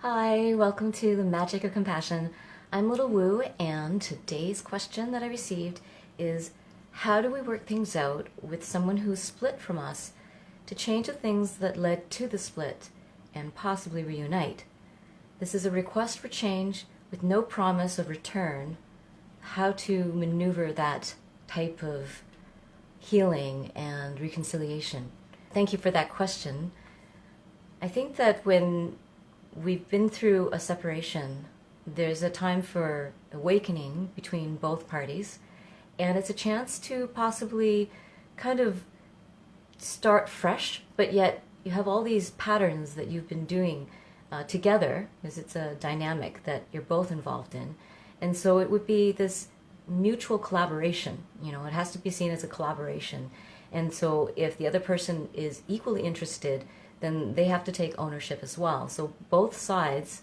Hi, welcome to the Magic of Compassion. I'm Little Woo, and today's question that I received is, how do we work things out with someone who's split from us to change the things that led to the split and possibly reunite? This is a request for change with no promise of return. How to maneuver that type of healing and reconciliation. Thank you for that question. I think that when we've been through a separation, there's a time for awakening between both parties, and it's a chance to possibly kind of start fresh, but yet you have all these patterns that you've been doing together, because it's a dynamic that you're both involved in. And so it would be this mutual collaboration. It has to be seen as a collaboration. And so if the other person is equally interested, then they have to take ownership as well. So both sides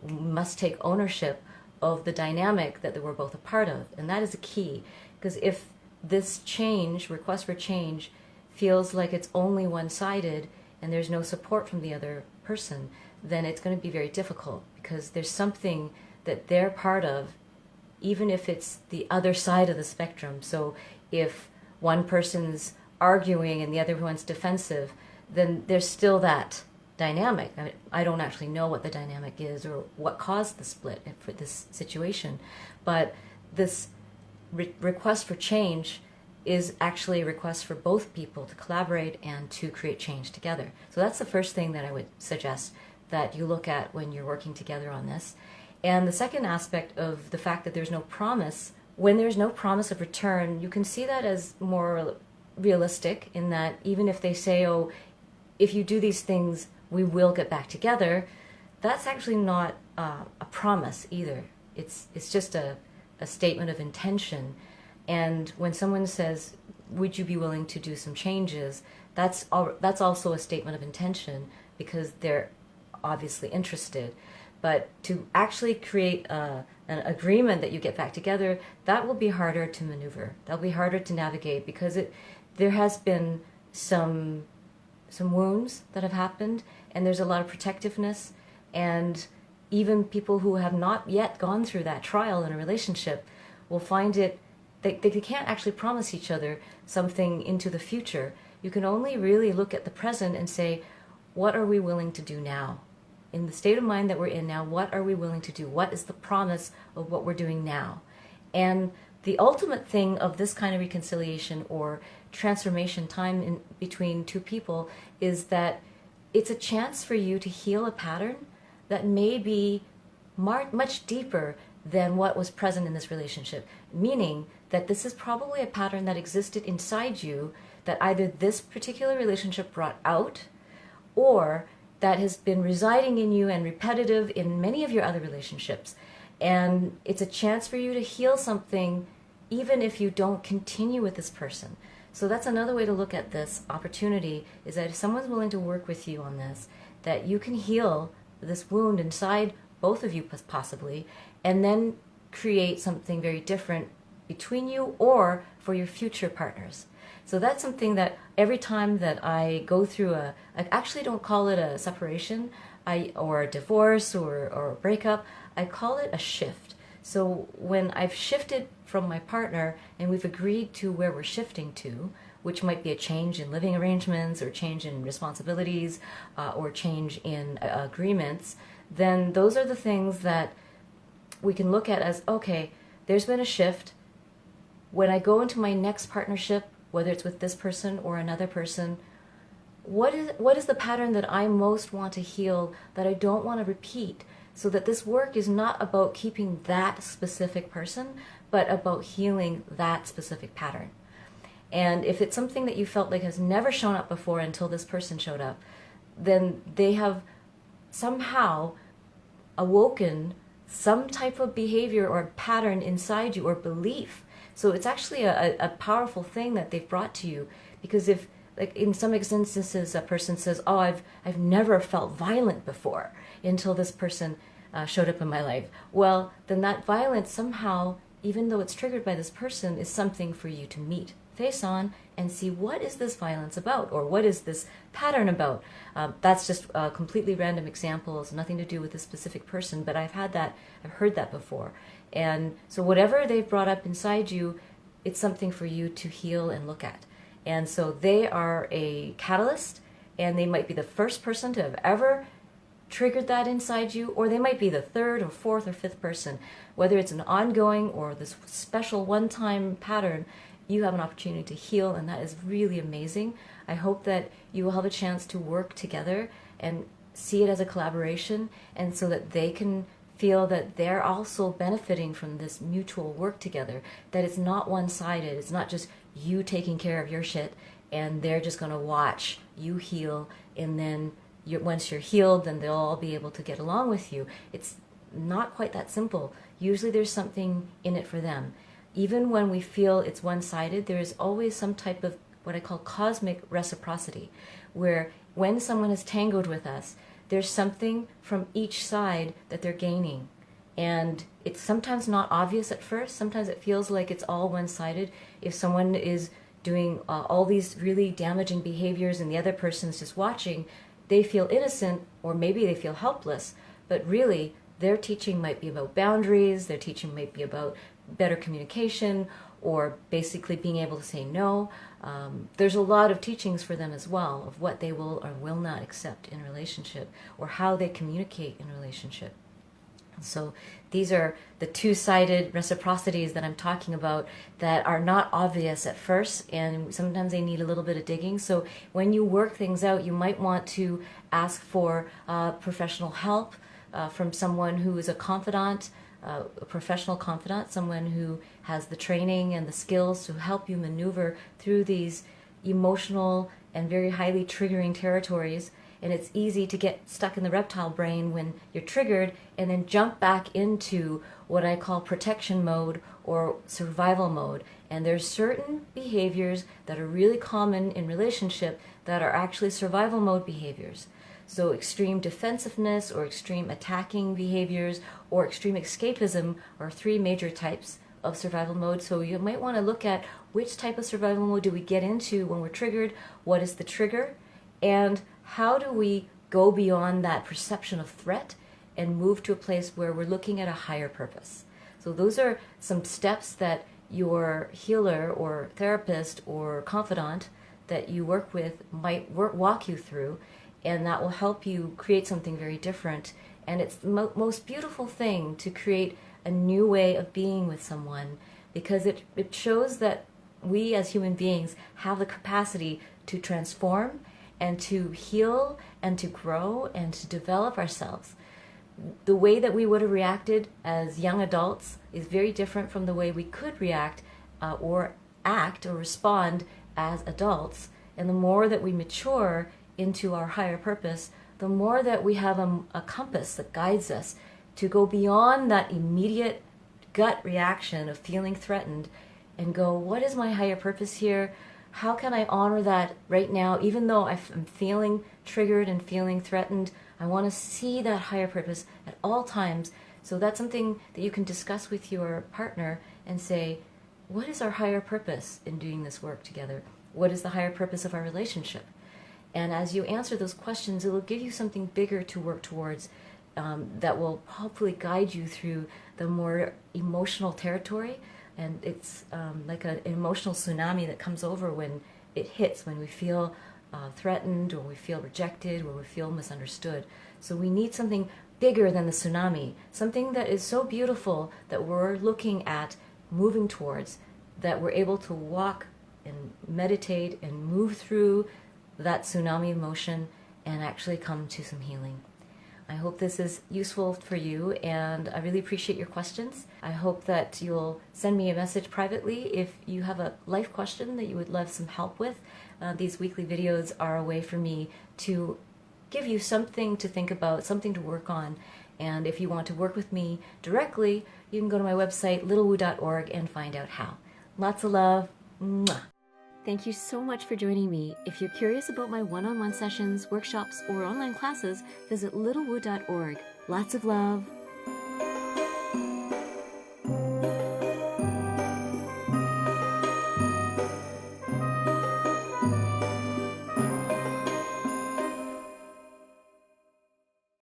must take ownership of the dynamic that they were both a part of. And that is a key, because if this request for change, feels like it's only one-sided and there's no support from the other person, then it's going to be very difficult, because there's something that they're part of, even if it's the other side of the spectrum. So if one person's arguing and the other one's defensive, then there's still that dynamic. I don't actually know what the dynamic is or what caused the split for this situation, but this request for change is actually a request for both people to collaborate and to create change together. So that's the first thing that I would suggest that you look at when you're working together on this. And the second aspect of the fact that there's no promise, when there's no promise of return, you can see that as more realistic, in that even if they say, oh, if you do these things, we will get back together, that's actually not a promise either. It's just a statement of intention. And when someone says, would you be willing to do some changes, that's also a statement of intention, because they're obviously interested. But to actually create an agreement that you get back together, that will be harder to maneuver. That'll be harder to navigate, because there has been some wounds that have happened, and there's a lot of protectiveness, and even people who have not yet gone through that trial in a relationship will find it, they can't actually promise each other something into the future. You can only really look at the present and say, what are we willing to do now? In the state of mind that we're in now, what are we willing to do? What is the promise of what we're doing now? And the ultimate thing of this kind of reconciliation or transformation time in between two people is that it's a chance for you to heal a pattern that may be much deeper than what was present in this relationship, meaning that this is probably a pattern that existed inside you that either this particular relationship brought out, or that has been residing in you and repetitive in many of your other relationships. And it's a chance for you to heal something even if you don't continue with this person. So that's another way to look at this opportunity, is that if someone's willing to work with you on this, that you can heal this wound inside both of you possibly, and then create something very different between you or for your future partners. So that's something that every time that I go through I actually don't call it a separation or a divorce or a breakup, I call it a shift. So when I've shifted from my partner and we've agreed to where we're shifting to, which might be a change in living arrangements or change in responsibilities or change in agreements, then those are the things that we can look at as, okay, there's been a shift. When I go into my next partnership, whether it's with this person or another person, what is the pattern that I most want to heal, that I don't want to repeat, so that this work is not about keeping that specific person, but about healing that specific pattern. And if it's something that you felt like has never shown up before until this person showed up, then they have somehow awoken some type of behavior or pattern inside you or belief. So it's actually a powerful thing that they've brought to you, because if, like in some instances, a person says, oh, I've never felt violent before until this person showed up in my life. Well, then that violence somehow, even though it's triggered by this person, is something for you to meet face on and see, what is this violence about, or what is this pattern about? That's just completely random examples, nothing to do with a specific person, but I've heard that before. And so whatever they've brought up inside you, it's something for you to heal and look at. And so they are a catalyst, and they might be the first person to have ever triggered that inside you, or they might be the third or fourth or fifth person. Whether it's an ongoing or this special one-time pattern, you have an opportunity to heal, and that is really amazing. I hope that you will have a chance to work together and see it as a collaboration, and so that they can feel that they're also benefiting from this mutual work together, that it's not one-sided. It's not just you taking care of your shit and they're just going to watch you heal, and then once you're healed, then they'll all be able to get along with you. It's not quite that simple. Usually there's something in it for them. Even when we feel it's one-sided, there is always some type of what I call cosmic reciprocity, where when someone is tangled with us, there's something from each side that they're gaining. And it's sometimes not obvious at first. Sometimes it feels like it's all one-sided. If someone is doing all these really damaging behaviors and the other person's just watching, they feel innocent, or maybe they feel helpless. But really, their teaching might be about boundaries, their teaching might be about better communication, or basically being able to say no. There's a lot of teachings for them as well of what they will or will not accept in a relationship, or how they communicate in a relationship. So these are the two-sided reciprocities that I'm talking about that are not obvious at first, and sometimes they need a little bit of digging. So when you work things out, you might want to ask for professional help from someone who is a confidant, a professional confidant, someone who has the training and the skills to help you maneuver through these emotional and very highly triggering territories. And it's easy to get stuck in the reptile brain when you're triggered and then jump back into what I call protection mode or survival mode. And there's certain behaviors that are really common in relationship that are actually survival mode behaviors. So extreme defensiveness or extreme attacking behaviors or extreme escapism are three major types of survival mode. So you might want to look at which type of survival mode do we get into when we're triggered, what is the trigger, and how do we go beyond that perception of threat and move to a place where we're looking at a higher purpose. So those are some steps that your healer or therapist or confidant that you work with might walk you through, and that will help you create something very different. And it's the most beautiful thing to create a new way of being with someone, because it shows that we as human beings have the capacity to transform and to heal and to grow and to develop ourselves. The way that we would have reacted as young adults is very different from the way we could react or act or respond as adults. And the more that we mature into our higher purpose, the more that we have a compass that guides us to go beyond that immediate gut reaction of feeling threatened and go, what is my higher purpose here? How can I honor that right now? Even though I'm feeling triggered and feeling threatened, I want to see that higher purpose at all times. So that's something that you can discuss with your partner and say, what is our higher purpose in doing this work together? What is the higher purpose of our relationship? And as you answer those questions, it will give you something bigger to work towards that will hopefully guide you through the more emotional territory. And it's like an emotional tsunami that comes over when it hits, when we feel threatened, or we feel rejected, or we feel misunderstood. So we need something bigger than the tsunami, something that is so beautiful that we're looking at moving towards, that we're able to walk and meditate and move through that tsunami emotion and actually come to some healing. I hope this is useful for you, and I really appreciate your questions. I hope that you'll send me a message privately if you have a life question that you would love some help with. These weekly videos are a way for me to give you something to think about, something to work on. And if you want to work with me directly, you can go to my website, littlewoo.org, and find out how. Lots of love. Mwah. Thank you so much for joining me. If you're curious about my one-on-one sessions, workshops, or online classes, visit littlewoo.org. Lots of love.